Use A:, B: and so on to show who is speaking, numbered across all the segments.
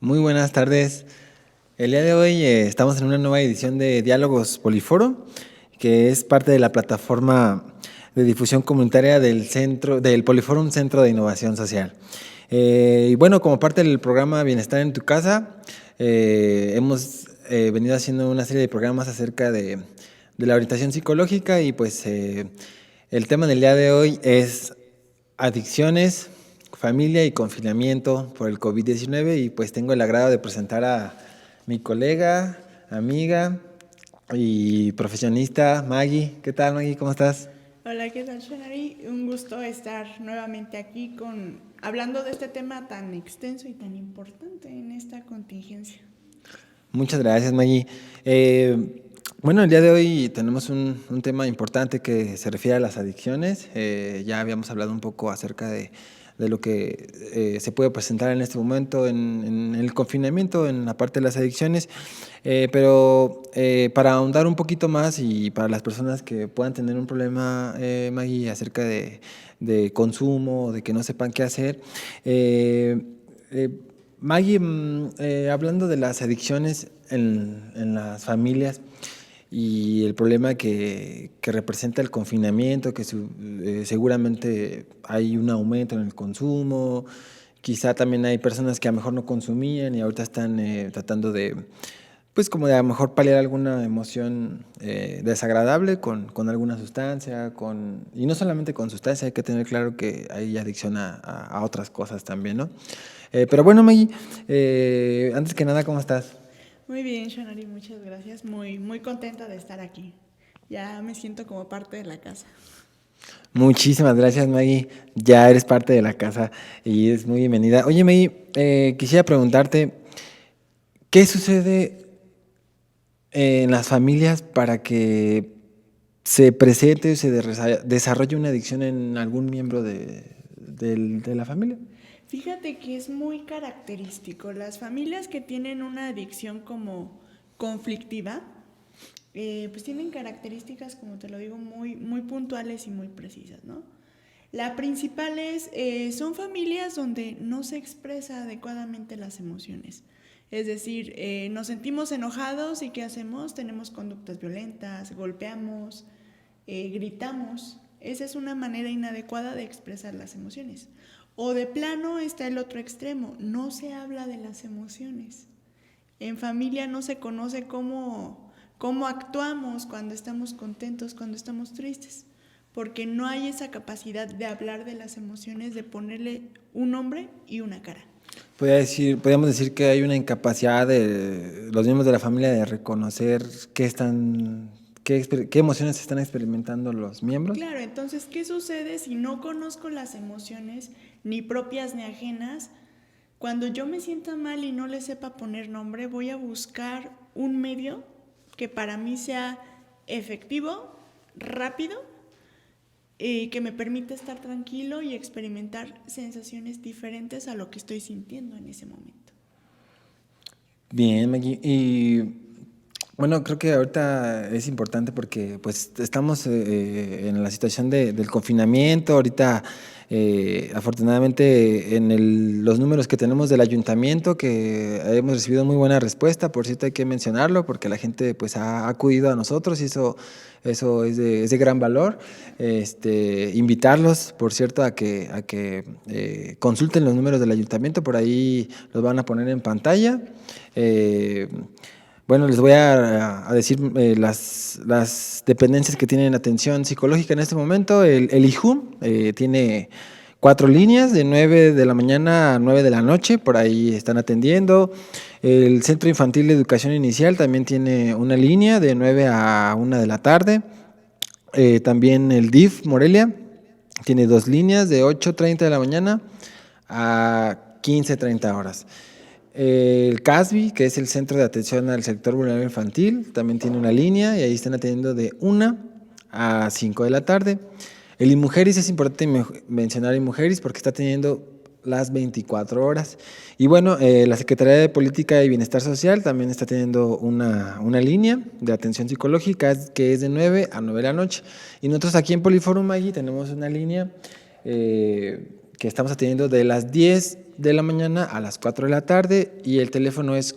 A: Muy buenas tardes. El día de hoy estamos en una nueva edición de Diálogos Poliforo, que es parte de la plataforma de difusión comunitaria del Poliforum Centro de Innovación Social. Y bueno, como parte del programa Bienestar en tu Casa, hemos venido haciendo una serie de programas acerca de la orientación psicológica y pues el tema del día de hoy es adicciones, familia y confinamiento por el COVID-19 y pues tengo el agrado de presentar a mi colega, amiga y profesionista Maggie. ¿Qué tal, Maggie? ¿Cómo estás?
B: Hola, ¿qué tal, Shanari? Un gusto estar nuevamente aquí hablando de este tema tan extenso y tan importante en esta contingencia.
A: Muchas gracias, Maggie. Bueno, el día de hoy tenemos un tema importante que se refiere a las adicciones. Ya habíamos hablado un poco acerca de lo que se puede presentar en este momento en el confinamiento, en la parte de las adicciones. Pero para ahondar un poquito más y para las personas que puedan tener un problema, Maggie, acerca de consumo, de que no sepan qué hacer, eh, Maggie, hablando de las adicciones en las familias y el problema que representa el confinamiento, que seguramente hay un aumento en el consumo, quizá también hay personas que a lo mejor no consumían y ahorita están tratando de, pues como de a lo mejor paliar alguna emoción desagradable con alguna sustancia, y no solamente con sustancia, hay que tener claro que hay adicción a otras cosas también, ¿no? Pero bueno, Maggie, antes que nada, ¿cómo estás?
B: Muy bien, Shanari, muchas gracias. Muy contenta de estar aquí. Ya me siento como parte de la casa.
A: Muchísimas gracias, Maggie. Ya eres parte de la casa y es muy bienvenida. Oye, Maggie, quisiera preguntarte, ¿qué sucede en las familias para que se presente o se desarrolle una adicción en algún miembro de la familia?
B: Fíjate que es muy característico. Las familias que tienen una adicción como conflictiva, pues tienen características, como te lo digo, muy puntuales y muy precisas, ¿no? La principal son familias donde no se expresa adecuadamente las emociones. Es decir, nos sentimos enojados y ¿qué hacemos? Tenemos conductas violentas, golpeamos, gritamos. Esa es una manera inadecuada de expresar las emociones. O de plano está el otro extremo, no se habla de las emociones. En familia no se conoce cómo actuamos cuando estamos contentos, cuando estamos tristes, porque no hay esa capacidad de hablar de las emociones, de ponerle un nombre y una cara.
A: Podríamos decir que hay una incapacidad de los miembros de la familia de reconocer qué emociones están experimentando los miembros.
B: Claro, entonces, ¿qué sucede si no conozco las emociones, ni propias ni ajenas? Cuando yo me sienta mal y no le sepa poner nombre, voy a buscar un medio que para mí sea efectivo, rápido y que me permita estar tranquilo y experimentar sensaciones diferentes a lo que estoy sintiendo en ese momento.
A: Bien, Maggie. Y bueno, creo que ahorita es importante porque pues estamos en la situación del confinamiento. Ahorita, afortunadamente, los números que tenemos del ayuntamiento, que hemos recibido muy buena respuesta, por cierto hay que mencionarlo, porque la gente pues ha acudido a nosotros y eso es de gran valor. Invitarlos, por cierto, a que consulten los números del ayuntamiento, por ahí los van a poner en pantalla. Eh, bueno, les voy a decir las dependencias que tienen atención psicológica en este momento. El IJUM tiene 4 líneas de 9 de la mañana a 9 de la noche, por ahí están atendiendo. El Centro Infantil de Educación Inicial también tiene una línea de 9 a 1 de la tarde. También el DIF Morelia tiene 2 líneas de 8:30 de la mañana a 15:30 horas. El CASBI, que es el Centro de Atención al Sector Vulnerable Infantil, también tiene una línea y ahí están atendiendo de 1 a 5 de la tarde. El IMUJERIS, es importante mencionar IMUJERIS porque está teniendo las 24 horas. Y bueno, la Secretaría de Política y Bienestar Social también está teniendo una línea de atención psicológica que es de 9 a 9 de la noche. Y nosotros aquí en Poliforum, Maggie, tenemos una línea que estamos atendiendo de las 10 de la mañana a las 4 de la tarde y el teléfono es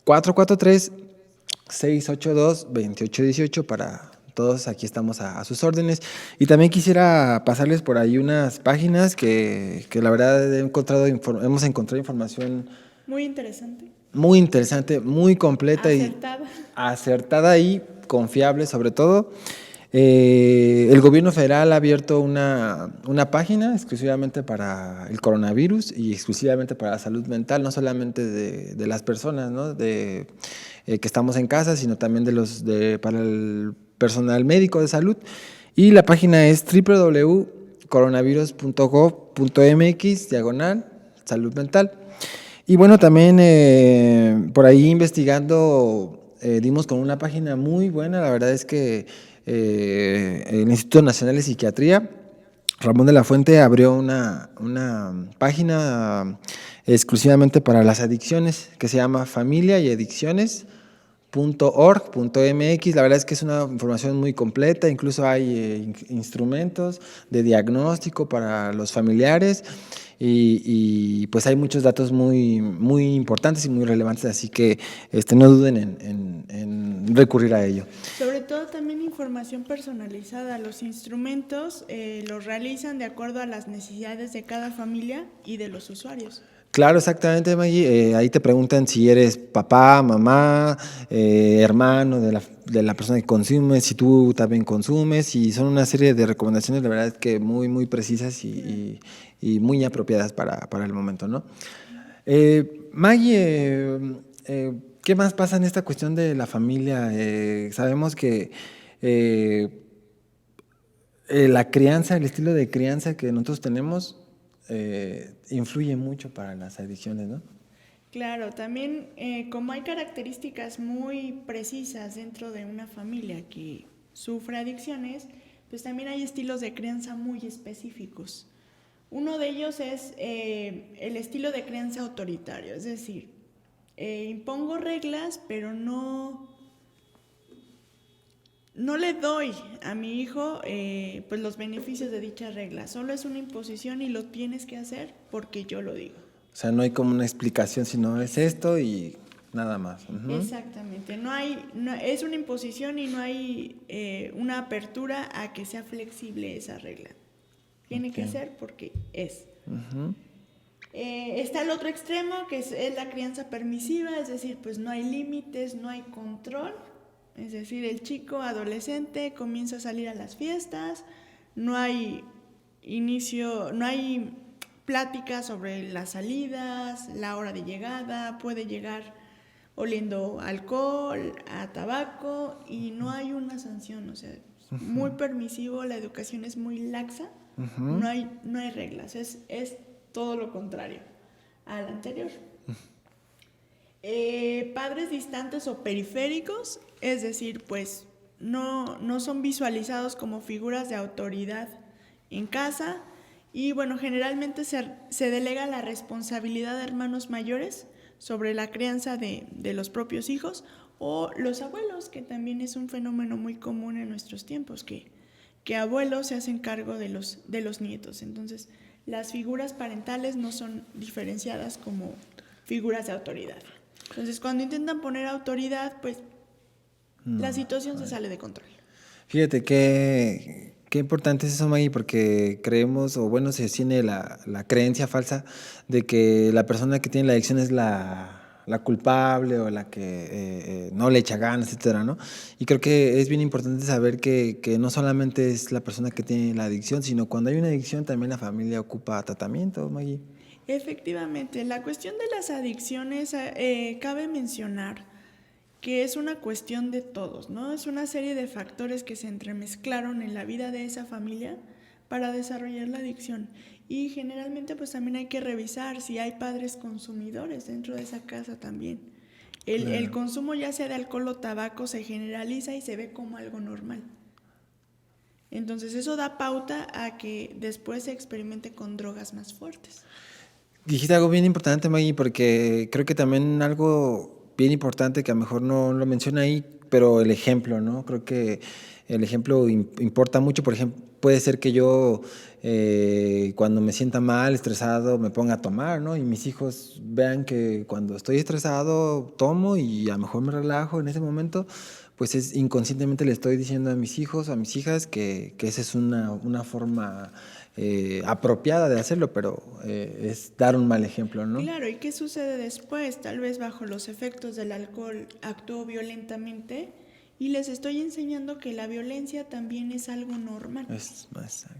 A: 443-682-2818 para todos. Aquí estamos a sus órdenes. Y también quisiera pasarles por ahí unas páginas que la verdad hemos encontrado información
B: Muy interesante,
A: muy interesante, muy completa
B: acertada.
A: y acertada y confiable sobre todo. El gobierno federal ha abierto una página exclusivamente para el coronavirus y exclusivamente para la salud mental, no solamente de las personas, ¿no? Que estamos en casa, sino también para el personal médico de salud. Y la página es www.coronavirus.gov.mx/salud mental. Y bueno, también por ahí investigando dimos con una página muy buena. La verdad es que el Instituto Nacional de Psiquiatría, Ramón de la Fuente, abrió una página exclusivamente para las adicciones que se llama familiaYadicciones.org.mx. La verdad es que es una información muy completa, incluso hay instrumentos de diagnóstico para los familiares y pues hay muchos datos muy importantes y muy relevantes, así que no duden en recurrir a ello.
B: Sobre todo también información personalizada. Los instrumentos los realizan de acuerdo a las necesidades de cada familia y de los usuarios.
A: Claro, exactamente, Maggie. Ahí te preguntan si eres papá, mamá, hermano de la persona que consume, si tú también consumes, y son una serie de recomendaciones, la verdad es que muy precisas y muy apropiadas para el momento, ¿no? Maggie, ¿qué más pasa en esta cuestión de la familia? Sabemos que la crianza, el estilo de crianza que nosotros tenemos influye mucho para las adicciones, ¿no?
B: Claro, también como hay características muy precisas dentro de una familia que sufre adicciones, pues también hay estilos de crianza muy específicos. Uno de ellos es el estilo de crianza autoritario, es decir, impongo reglas, pero no le doy a mi hijo pues los beneficios de dichas reglas. Solo es una imposición y lo tienes que hacer porque yo lo digo.
A: O sea, no hay como una explicación, sino es esto y nada más.
B: Exactamente. Es una imposición y no hay una apertura a que sea flexible esa regla. Tiene que ser porque es. Está el otro extremo, que es la crianza permisiva, es decir, pues no hay límites, no hay control. Es decir, el chico adolescente comienza a salir a las fiestas, no hay pláticas sobre las salidas, la hora de llegada, puede llegar oliendo alcohol, a tabaco y no hay una sanción, o sea, muy permisivo, la educación es muy laxa, no hay reglas, es todo lo contrario al anterior. Padres distantes o periféricos, es decir, pues no son visualizados como figuras de autoridad en casa y bueno, generalmente se delega la responsabilidad de hermanos mayores sobre la crianza de los propios hijos o los abuelos, que también es un fenómeno muy común en nuestros tiempos, que abuelos se hacen cargo de los nietos. Entonces, las figuras parentales no son diferenciadas como figuras de autoridad. Entonces, cuando intentan poner autoridad, pues la situación se sale de control.
A: Fíjate qué importante es eso, Maggie, porque creemos, o bueno, se tiene la creencia falsa de que la persona que tiene la adicción es la culpable o la que no le echa ganas, etcétera, ¿no? Y creo que es bien importante saber que no solamente es la persona que tiene la adicción, sino cuando hay una adicción también la familia ocupa tratamiento, Maggie.
B: Efectivamente, la cuestión de las adicciones cabe mencionar que es una cuestión de todos, ¿no? Es una serie de factores que se entremezclaron en la vida de esa familia para desarrollar la adicción. Y generalmente pues también hay que revisar si hay padres consumidores dentro de esa casa también. El consumo ya sea de alcohol o tabaco se generaliza y se ve como algo normal. Entonces eso da pauta a que después se experimente con drogas más fuertes.
A: Dijiste algo bien importante, Maggie, porque creo que también algo bien importante que a lo mejor no lo menciona ahí, pero el ejemplo, ¿no? Creo que el ejemplo importa mucho. Por ejemplo, puede ser que yo cuando me sienta mal, estresado, me ponga a tomar, ¿no? Y mis hijos vean que cuando estoy estresado tomo y a lo mejor me relajo en ese momento, pues inconscientemente le estoy diciendo a mis hijos, a mis hijas, que esa es una forma apropiada de hacerlo, pero es dar un mal ejemplo, ¿no?
B: Claro, ¿y qué sucede después? Tal vez bajo los efectos del alcohol actúo violentamente y les estoy enseñando que la violencia también es algo normal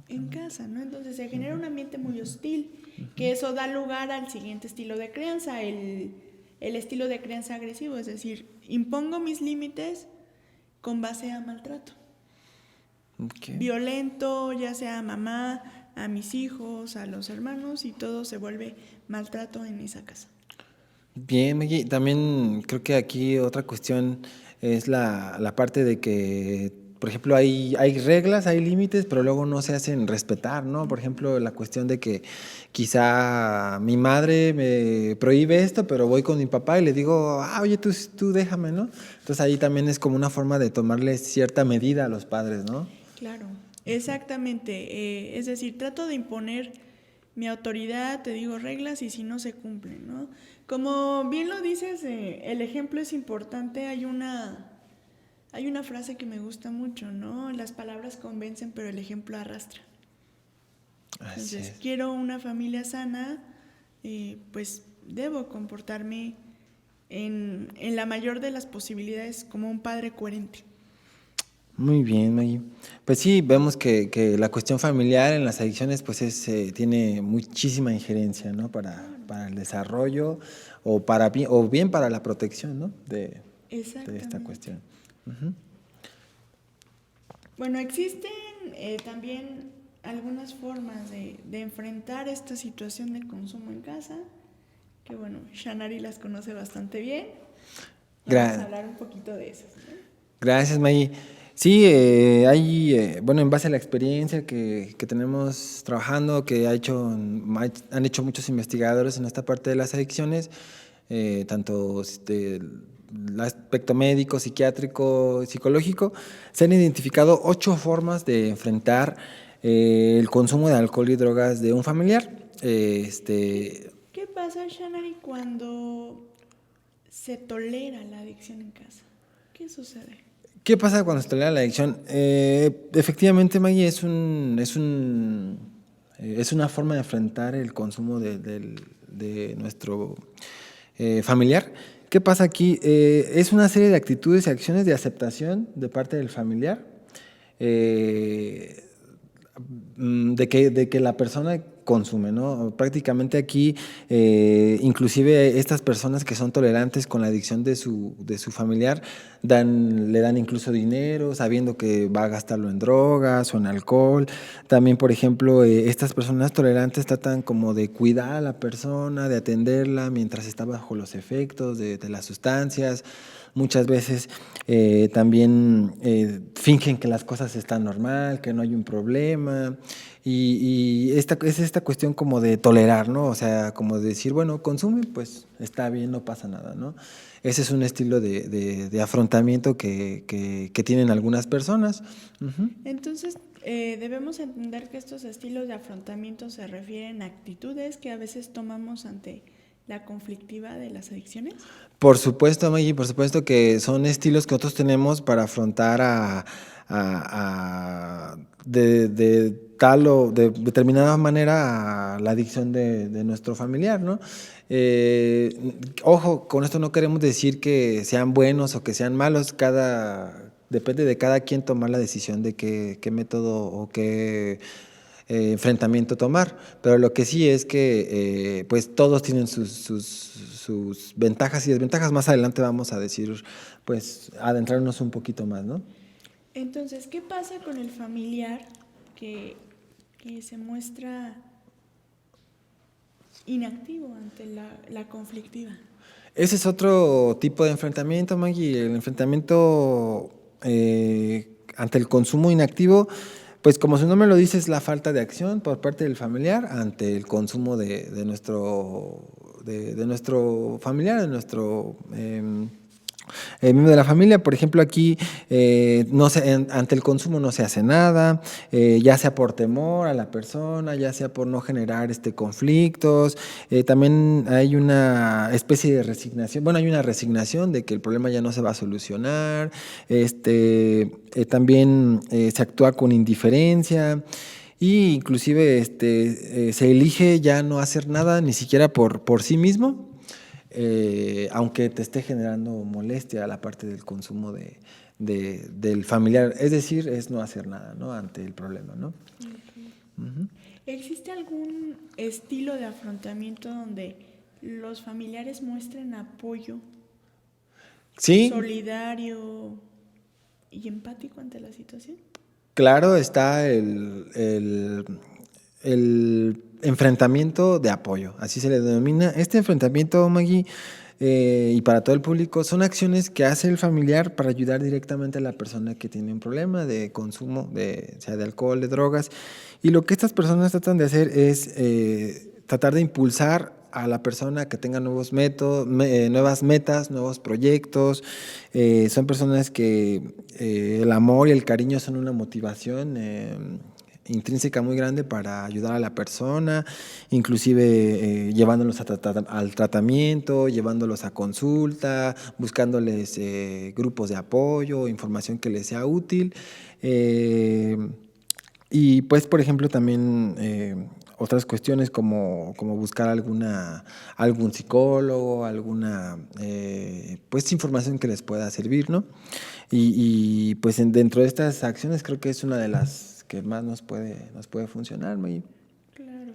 B: en casa, ¿no? Entonces se genera un ambiente muy hostil, que eso da lugar al siguiente estilo de crianza, el estilo de crianza agresivo, es decir, impongo mis límites con base a maltrato.
A: Okay.
B: Violento, ya sea a mamá, a mis hijos, a los hermanos, y todo se vuelve maltrato en esa casa.
A: Bien, Maggie, también creo que aquí otra cuestión es la parte de que, por ejemplo, hay reglas, hay límites, pero luego no se hacen respetar, ¿no? Por ejemplo, la cuestión de que quizá mi madre me prohíbe esto, pero voy con mi papá y le digo, oye, tú déjame, ¿no? Entonces ahí también es como una forma de tomarle cierta medida a los padres, ¿no?
B: Claro, exactamente. Es decir, trato de imponer mi autoridad, te digo reglas y si no se cumplen, ¿no? Como bien lo dices, el ejemplo es importante. Hay una frase que me gusta mucho, ¿no? Las palabras convencen, pero el ejemplo arrastra. Entonces, quiero una familia sana, pues debo comportarme en la mayor de las posibilidades como un padre coherente.
A: Muy bien, Maggie. Pues sí, vemos que la cuestión familiar en las adicciones pues tiene muchísima injerencia, ¿no? Para el desarrollo o bien para la protección, ¿no? de esta cuestión. Uh-huh.
B: Bueno, existen también algunas formas de enfrentar esta situación de consumo en casa, que bueno, Shanari las conoce bastante bien. Vamos a hablar un poquito de esas, ¿no?
A: Gracias, Maggie. Sí, bueno, en base a la experiencia que tenemos trabajando, que han hecho muchos investigadores en esta parte de las adicciones, tanto el aspecto médico, psiquiátrico, psicológico, se han identificado 8 formas de enfrentar el consumo de alcohol y drogas de un familiar.
B: ¿Qué pasa, Shanari, cuando se tolera la adicción en casa? ¿Qué sucede?
A: ¿Qué pasa cuando se tolera la adicción? Efectivamente, Maggie, es una forma de enfrentar el consumo de nuestro familiar. ¿Qué pasa aquí? Es una serie de actitudes y acciones de aceptación de parte del familiar, de que la persona consume, ¿no? Prácticamente aquí, inclusive estas personas que son tolerantes con la adicción de su familiar, le dan incluso dinero, sabiendo que va a gastarlo en drogas o en alcohol. También, por ejemplo, estas personas tolerantes tratan como de cuidar a la persona, de atenderla mientras está bajo los efectos de las sustancias. Muchas veces también fingen que las cosas están normal, que no hay un problema. Y es esta cuestión como de tolerar, ¿no? O sea, como de decir, bueno, consume, pues está bien, no pasa nada, ¿no? Ese es un estilo de afrontamiento que tienen algunas personas. Uh-huh.
B: Entonces, debemos entender que estos estilos de afrontamiento se refieren a actitudes que a veces tomamos ante la conflictiva de las adicciones.
A: Por supuesto, Maggie, por supuesto que son estilos que nosotros tenemos para afrontar de tal o de determinada manera a la adicción de nuestro familiar, ¿no? Ojo, con esto no queremos decir que sean buenos o que sean malos, depende de cada quien tomar la decisión de qué método o qué enfrentamiento tomar, pero lo que sí es que pues todos tienen sus ventajas y desventajas. Más adelante vamos a decir, pues adentrarnos un poquito más, ¿no?
B: Entonces, ¿qué pasa con el familiar que se muestra inactivo ante la conflictiva?
A: Ese es otro tipo de enfrentamiento, Maggie. El enfrentamiento ante el consumo inactivo, pues como su nombre lo dice, es la falta de acción por parte del familiar ante el consumo de nuestro familiar, de nuestro miembro de la familia. Por ejemplo, aquí no ante el consumo no se hace nada, ya sea por temor a la persona, ya sea por no generar conflictos. También hay una especie de resignación, bueno, hay una resignación de que el problema ya no se va a solucionar. También se actúa con indiferencia. Y inclusive se elige ya no hacer nada ni siquiera por sí mismo, aunque te esté generando molestia a la parte del consumo del familiar. Es decir, es no hacer nada, ¿no? Ante el problema, ¿no?
B: Okay.
A: Uh-huh.
B: ¿Existe algún estilo de afrontamiento donde los familiares muestren apoyo
A: Sí,
B: solidario y empático ante la situación?
A: claro, está el enfrentamiento de apoyo, así se le denomina. Este enfrentamiento, Maggie, y para todo el público, son acciones que hace el familiar para ayudar directamente a la persona que tiene un problema de consumo, sea de alcohol, de drogas. Y lo que estas personas tratan de hacer es tratar de impulsar a la persona que tenga nuevos métodos, nuevas metas, nuevos proyectos. Son personas que el amor y el cariño son una motivación intrínseca muy grande para ayudar a la persona, inclusive llevándolos al tratamiento, llevándolos a consulta, buscándoles grupos de apoyo, información que les sea útil. Y pues, por ejemplo, también otras cuestiones como buscar algún psicólogo, alguna pues información que les pueda servir, ¿no? Pues dentro de estas acciones creo que es una de las que más nos puede funcionar, May.
B: Claro.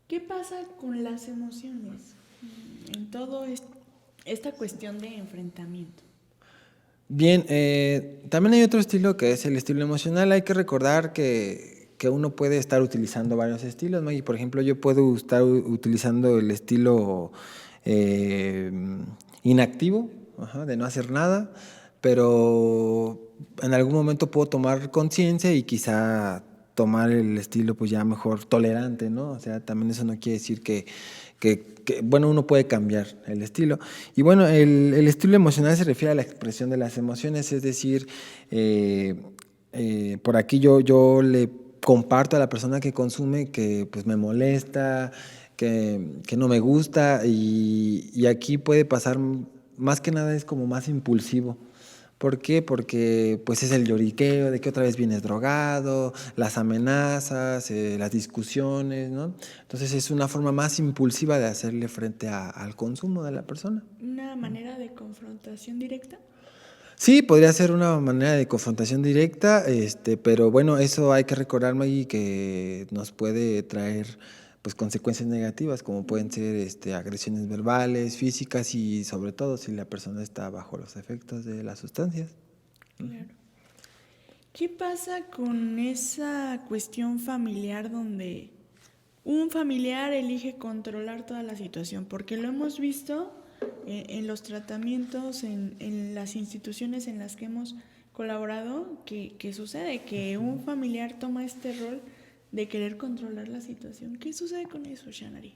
B: ¿Qué pasa con las emociones en todo esta cuestión de enfrentamiento?
A: Bien, también hay otro estilo que es el estilo emocional. Hay que recordar que uno puede estar utilizando varios estilos, ¿no? Y por ejemplo, yo puedo estar utilizando el estilo eh, inactivo, ajá, de no hacer nada, pero en algún momento puedo tomar conciencia y quizá tomar el estilo pues ya mejor tolerante, ¿no? O sea, también eso no quiere decir bueno, uno puede cambiar el estilo. Y bueno, el estilo emocional se refiere a la expresión de las emociones, es decir, por aquí yo le comparto a la persona que consume que pues me molesta, que no me gusta y aquí puede pasar, más que nada es como más impulsivo. ¿Por qué? Porque pues es el lloriqueo de que otra vez vienes drogado, las amenazas, las discusiones, ¿no? Entonces es una forma más impulsiva de hacerle frente al consumo de la persona.
B: ¿Una manera de confrontación directa?
A: Sí, podría ser una manera de confrontación directa, pero bueno, eso hay que recordar, Maggie, que nos puede traer pues consecuencias negativas, como pueden ser agresiones verbales, físicas y sobre todo si la persona está bajo los efectos de las sustancias.
B: Claro. ¿Qué pasa con esa cuestión familiar donde un familiar elige controlar toda la situación? Porque lo hemos visto en los tratamientos, en las instituciones en las que hemos colaborado, que sucede que un familiar toma este rol de querer controlar la situación. ¿Qué sucede con eso, Shanari?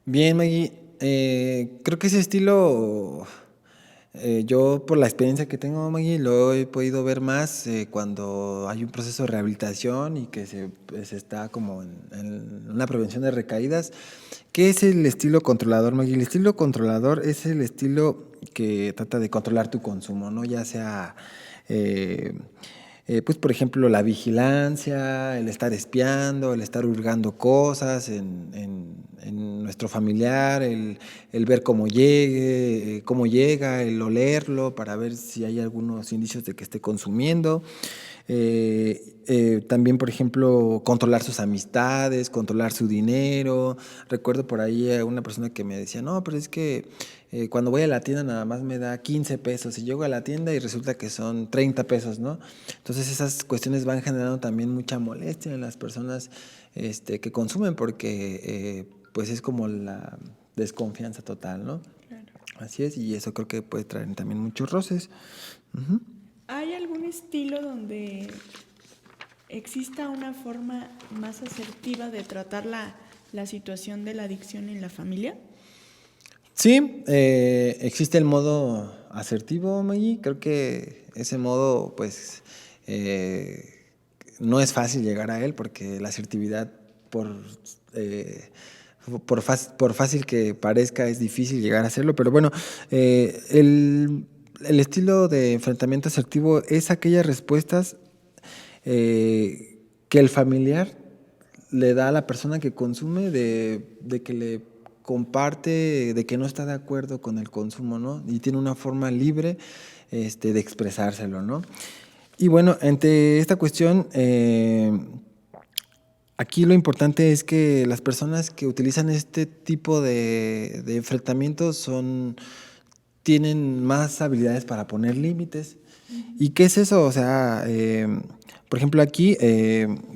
A: Bien, Maggie, creo que ese estilo, yo por la experiencia que tengo, Maggie, lo he podido ver más cuando hay un proceso de rehabilitación y que se está como en una prevención de recaídas. ¿Qué es el estilo controlador, Maggie? El estilo controlador es el estilo que trata de controlar tu consumo, ¿no? Ya sea eh, pues por ejemplo la vigilancia, el estar espiando, el estar hurgando cosas en nuestro familiar, el ver cómo llega, el olerlo para ver si hay algunos indicios de que esté consumiendo. También, por ejemplo, controlar sus amistades, controlar su dinero. Recuerdo por ahí a una persona que me decía, no, pero es que cuando voy a la tienda nada más me da 15 pesos y llego a la tienda y resulta que son 30 pesos, ¿no? Entonces esas cuestiones van generando también mucha molestia en las personas que consumen porque pues es como la desconfianza total, ¿no?
B: Claro.
A: Así es, y eso creo que puede traer también muchos roces. Uh-huh.
B: ¿Hay algún estilo donde exista una forma más asertiva de tratar la situación de la adicción en la familia?
A: Sí, existe el modo asertivo, Maggie. Creo que ese modo, pues, no es fácil llegar a él porque la asertividad, eh, por fácil que parezca, es difícil llegar a hacerlo. Pero bueno, el estilo de enfrentamiento asertivo es aquellas respuestas que el familiar le da a la persona que consume de que le comparte, de que no está de acuerdo con el consumo, ¿no? Y tiene una forma libre de expresárselo, ¿no? Y bueno, ante esta cuestión, aquí lo importante es que las personas que utilizan este tipo de enfrentamientos tienen más habilidades para poner límites. ¿Y qué es eso? O sea, por ejemplo, aquí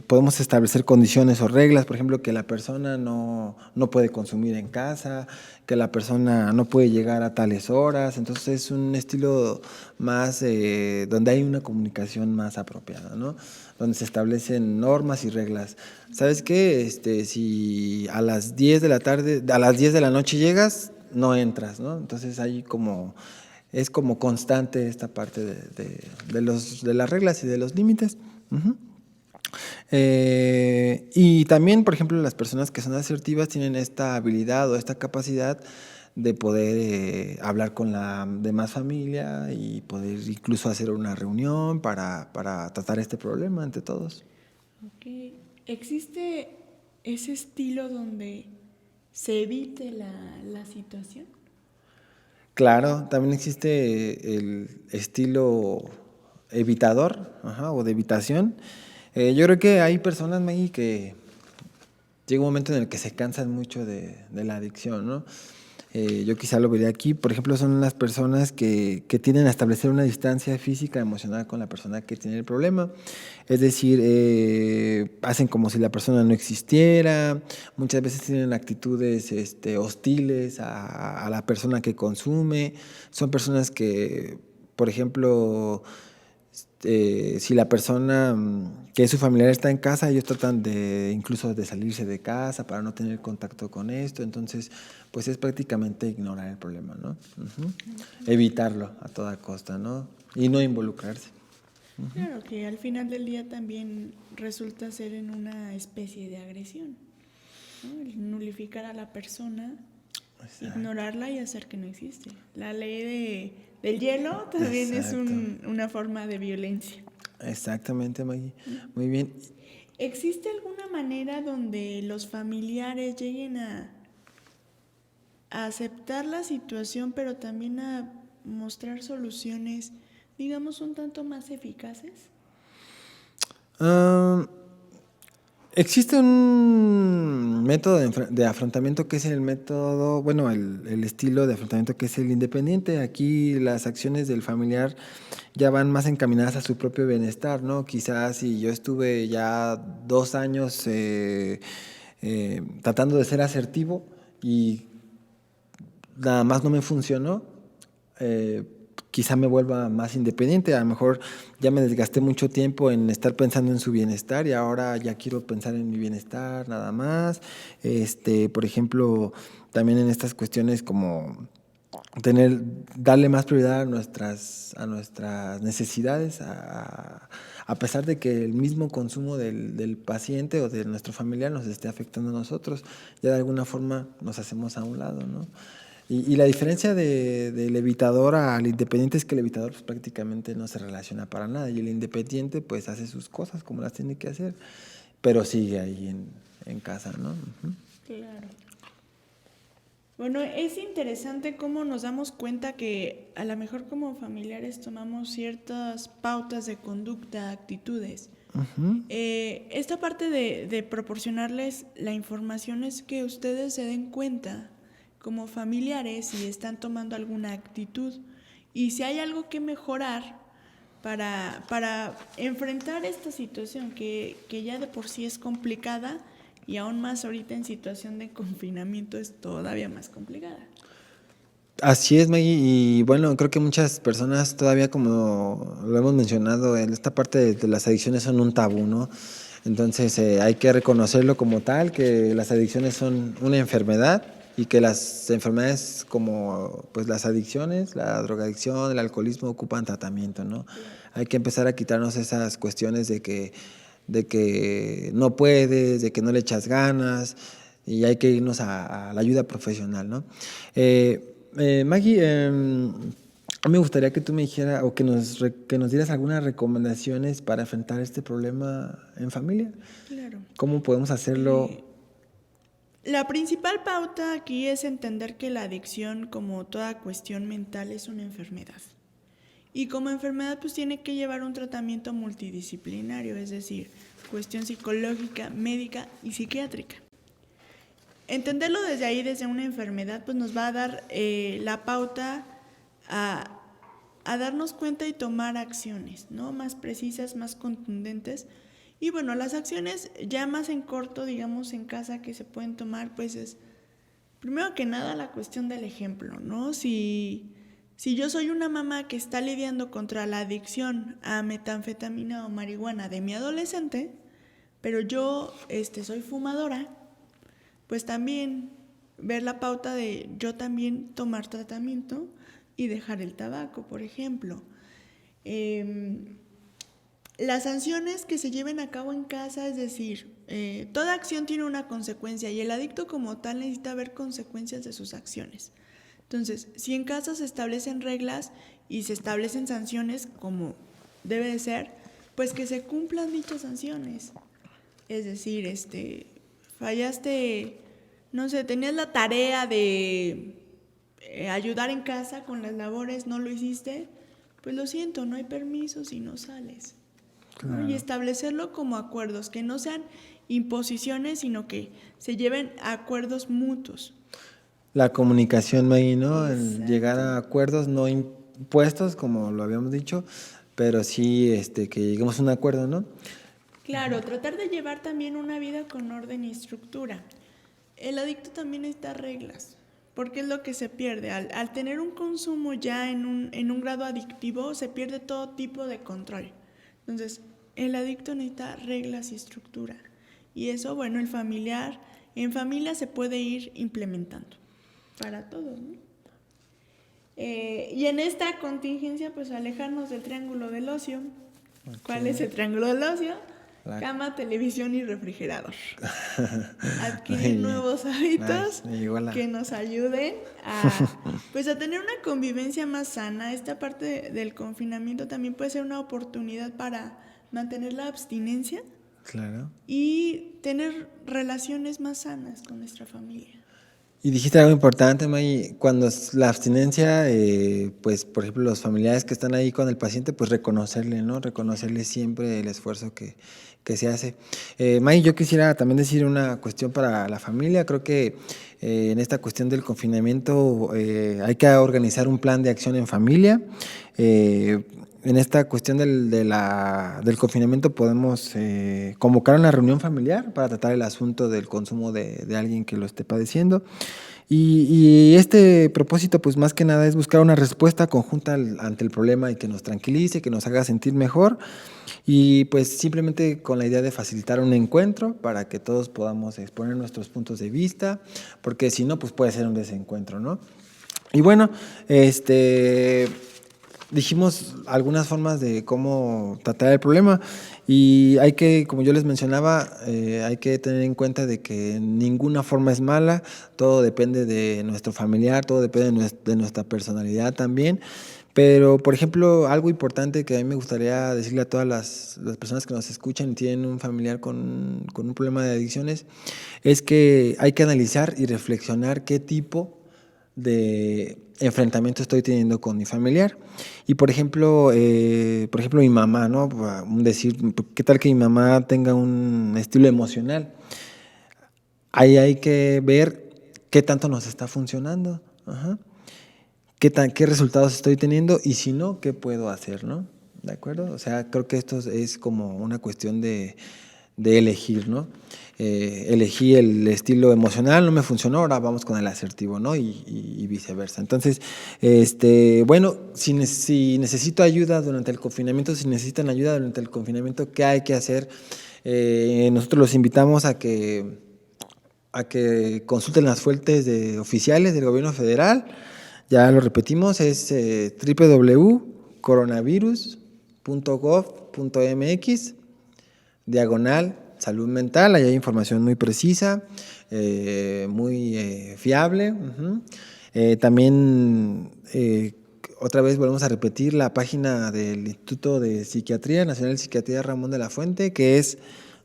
A: podemos establecer condiciones o reglas, por ejemplo, que la persona no puede consumir en casa, que la persona no puede llegar a tales horas. Entonces es un estilo más donde hay una comunicación más apropiada, ¿no? Donde se establecen normas y reglas. ¿Sabes qué? Si a las 10 de la tarde, a las 10 de la noche llegas, no entras, ¿no? Entonces hay es como constante esta parte de las reglas y de los límites. Uh-huh. Y también, por ejemplo, las personas que son asertivas tienen esta habilidad o esta capacidad de poder hablar con la demás familia y poder incluso hacer una reunión para tratar este problema entre todos.
B: Ok. ¿Existe ese estilo donde se evite la situación?
A: Claro, también existe el estilo evitador, ajá, o de evitación. Yo creo que hay personas, Maggie, que llega un momento en el que se cansan mucho de la adicción, ¿no? Yo quizá lo vería aquí, por ejemplo, son las personas que tienden a establecer una distancia física, emocional con la persona que tiene el problema. Es decir, hacen como si la persona no existiera, muchas veces tienen actitudes hostiles a la persona que consume. Son personas que, por ejemplo, si la persona que es su familiar está en casa, ellos tratan incluso de salirse de casa para no tener contacto con esto. Entonces, pues es prácticamente ignorar el problema, ¿no? Uh-huh. Evitarlo a toda costa, ¿no? Y no involucrarse.
B: Uh-huh. Claro, que al final del día también resulta ser en una especie de agresión, ¿no? El nulificar a la persona, exacto, ignorarla y hacer que no existe. La ley del hielo también, exacto, es una forma de violencia.
A: Exactamente, Maggie. Muy bien.
B: ¿Existe alguna manera donde los familiares lleguen a aceptar la situación, pero también a mostrar soluciones, digamos, un tanto más eficaces?
A: Existe un método de afrontamiento que es el método, bueno, el estilo de afrontamiento que es el independiente. Aquí las acciones del familiar ya van más encaminadas a su propio bienestar, ¿no? Quizás si yo estuve ya 2 años tratando de ser asertivo y nada más no me funcionó, quizá me vuelva más independiente. A lo mejor ya me desgasté mucho tiempo en estar pensando en su bienestar y ahora ya quiero pensar en mi bienestar nada más. Por ejemplo, también en estas cuestiones como darle más prioridad a nuestras necesidades, a pesar de que el mismo consumo del paciente o de nuestro familiar nos esté afectando a nosotros, ya de alguna forma nos hacemos a un lado, ¿no? Y la diferencia del evitador al independiente es que el evitador pues, prácticamente no se relaciona para nada y el independiente pues hace sus cosas como las tiene que hacer, pero sigue ahí en casa, ¿no? Uh-huh.
B: Claro. Bueno, es interesante cómo nos damos cuenta que a lo mejor como familiares tomamos ciertas pautas de conducta, actitudes. Uh-huh. Esta parte de proporcionarles la información es que ustedes se den cuenta como familiares si están tomando alguna actitud y si hay algo que mejorar para enfrentar esta situación que ya de por sí es complicada y aún más ahorita en situación de confinamiento es todavía más complicada.
A: Así es, Maggie, y bueno, creo que muchas personas todavía, como lo hemos mencionado, esta parte de las adicciones son un tabú, ¿no? Entonces hay que reconocerlo como tal, que las adicciones son una enfermedad y que las enfermedades como pues las adicciones, la drogadicción, el alcoholismo ocupan tratamiento, ¿no? Hay que empezar a quitarnos esas cuestiones de que no puedes, de que no le echas ganas, y hay que irnos a la ayuda profesional, ¿no? Maggie, a mí me gustaría que tú me dijeras o que nos dieras algunas recomendaciones para enfrentar este problema en familia.
B: Claro.
A: ¿Cómo podemos hacerlo?
B: La principal pauta aquí es entender que la adicción, como toda cuestión mental, es una enfermedad. Y como enfermedad, pues tiene que llevar un tratamiento multidisciplinario, es decir, cuestión psicológica, médica y psiquiátrica. Entenderlo desde ahí, desde una enfermedad, pues nos va a dar la pauta a darnos cuenta y tomar acciones, ¿no? Más precisas, más contundentes. Y bueno, las acciones ya más en corto, digamos, en casa que se pueden tomar, pues es, primero que nada, la cuestión del ejemplo, ¿no? Si yo soy una mamá que está lidiando contra la adicción a metanfetamina o marihuana de mi adolescente, pero yo soy fumadora, pues también ver la pauta de yo también tomar tratamiento y dejar el tabaco, por ejemplo. Las sanciones que se lleven a cabo en casa, es decir, toda acción tiene una consecuencia y el adicto como tal necesita ver consecuencias de sus acciones. Entonces, si en casa se establecen reglas y se establecen sanciones como debe de ser, pues que se cumplan dichas sanciones. Es decir, fallaste, no sé, tenías la tarea de ayudar en casa con las labores, no lo hiciste, pues lo siento, no hay permisos y no sales. Claro. ¿No? Y establecerlo como acuerdos, que no sean imposiciones, sino que se lleven a acuerdos mutuos.
A: La comunicación, Maggie, ¿no? El llegar a acuerdos no impuestos, como lo habíamos dicho, pero sí que lleguemos a un acuerdo, ¿no?
B: Claro, tratar de llevar también una vida con orden y estructura. El adicto también necesita reglas, porque es lo que se pierde. Al tener un consumo ya en un grado adictivo, se pierde todo tipo de control. Entonces, el adicto necesita reglas y estructura. Y eso, bueno, en familia se puede ir implementando para todos, ¿no? Y en esta contingencia, pues alejarnos del triángulo del ocio. Okay. ¿Cuál es el triángulo del ocio? Cama, televisión y refrigerador. Adquirir nuevos hábitos que nos ayuden a tener una convivencia más sana. Esta parte del confinamiento también puede ser una oportunidad para mantener la abstinencia.
A: Claro.
B: Y tener relaciones más sanas con nuestra familia.
A: Y dijiste algo importante, May, cuando es la abstinencia, pues por ejemplo los familiares que están ahí con el paciente, pues reconocerle, ¿no? Reconocerle siempre el esfuerzo que se hace. May, yo quisiera también decir una cuestión para la familia. Creo que en esta cuestión del confinamiento hay que organizar un plan de acción en familia. En esta cuestión del confinamiento podemos convocar una reunión familiar para tratar el asunto del consumo de alguien que lo esté padeciendo. Y este propósito, pues más que nada, es buscar una respuesta conjunta ante el problema y que nos tranquilice, que nos haga sentir mejor. Y pues simplemente con la idea de facilitar un encuentro para que todos podamos exponer nuestros puntos de vista, porque si no, pues puede ser un desencuentro, ¿no? Y bueno, dijimos algunas formas de cómo tratar el problema y hay que, como yo les mencionaba, hay que tener en cuenta de que ninguna forma es mala, todo depende de nuestro familiar, todo depende de nuestra personalidad también. Pero, por ejemplo, algo importante que a mí me gustaría decirle a todas las personas que nos escuchan y tienen un familiar con un problema de adicciones, es que hay que analizar y reflexionar qué tipo de enfrentamiento estoy teniendo con mi familiar. Y por ejemplo, mi mamá, ¿no? Decir, ¿qué tal que mi mamá tenga un estilo emocional? Ahí hay que ver qué tanto nos está funcionando. Ajá. ¿Qué resultados estoy teniendo? Y si no, ¿qué puedo hacer, no? ¿De acuerdo? O sea, creo que esto es como una cuestión de elegir, ¿no? Elegí el estilo emocional, no me funcionó, ahora vamos con el asertivo, ¿no? Y viceversa. Entonces, bueno, si necesito ayuda durante el confinamiento, si necesitan ayuda durante el confinamiento, ¿qué hay que hacer? Nosotros los invitamos a que a que consulten las fuentes oficiales del gobierno federal. Ya lo repetimos, es www.coronavirus.gov.mx /salud mental. Ahí hay información muy precisa, muy fiable. También, otra vez volvemos a repetir la página del Instituto de Psiquiatría, Nacional de Psiquiatría Ramón de la Fuente, que es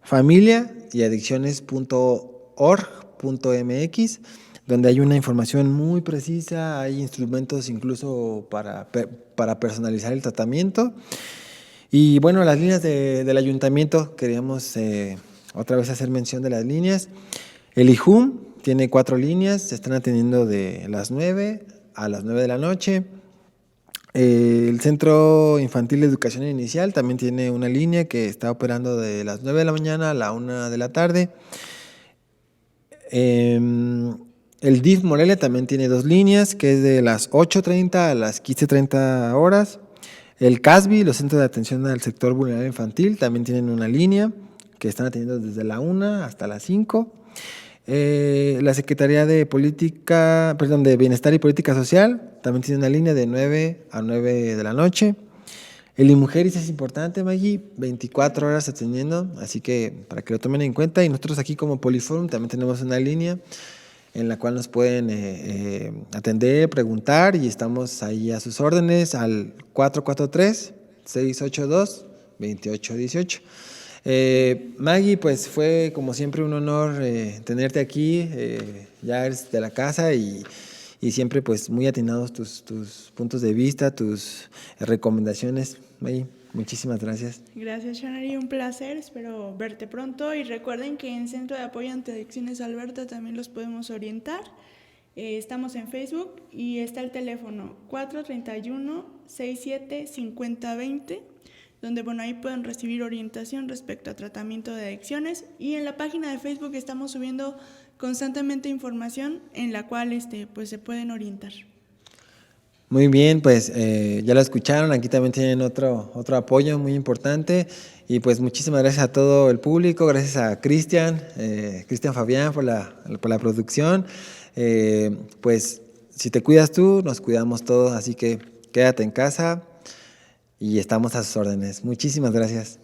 A: familiayadicciones.org.mx, donde hay una información muy precisa, hay instrumentos incluso para personalizar el tratamiento. Y bueno, las líneas del ayuntamiento, queríamos otra vez hacer mención de las líneas. El IJUM tiene 4 líneas, se están atendiendo de las 9 a las 9 de la noche. El Centro Infantil de Educación Inicial también tiene una línea que está operando de las 9 de la mañana a la 1 de la tarde. El DIF Morelia también tiene 2 líneas, que es de las 8:30 a las 15:30 horas. El CASBI, los Centros de Atención al Sector Vulnerable Infantil, también tienen una línea que están atendiendo desde la 1 hasta las 5. La Secretaría de Bienestar y Política Social también tiene una línea de 9 a 9 de la noche. El IMUJERIS es importante, Maggie, 24 horas atendiendo, así que para que lo tomen en cuenta. Y nosotros aquí como Poliforum también tenemos una línea en la cual nos pueden atender, preguntar, y estamos ahí a sus órdenes al 443-682-2818. Maggie, pues fue como siempre un honor tenerte aquí, ya eres de la casa y siempre pues muy atinados tus puntos de vista, tus recomendaciones. Maggie, muchísimas gracias.
B: Gracias, Shanari, un placer, espero verte pronto y recuerden que en Centro de Apoyo ante Adicciones Alberta también los podemos orientar. Estamos en Facebook y está el teléfono 431-67-5020, donde ahí pueden recibir orientación respecto a tratamiento de adicciones, y en la página de Facebook estamos subiendo constantemente información en la cual pues se pueden orientar.
A: Muy bien, pues ya lo escucharon, aquí también tienen otro apoyo muy importante, y pues muchísimas gracias a todo el público, gracias a Cristian Fabián por la producción. Pues si te cuidas tú, nos cuidamos todos, así que quédate en casa y estamos a sus órdenes. Muchísimas gracias.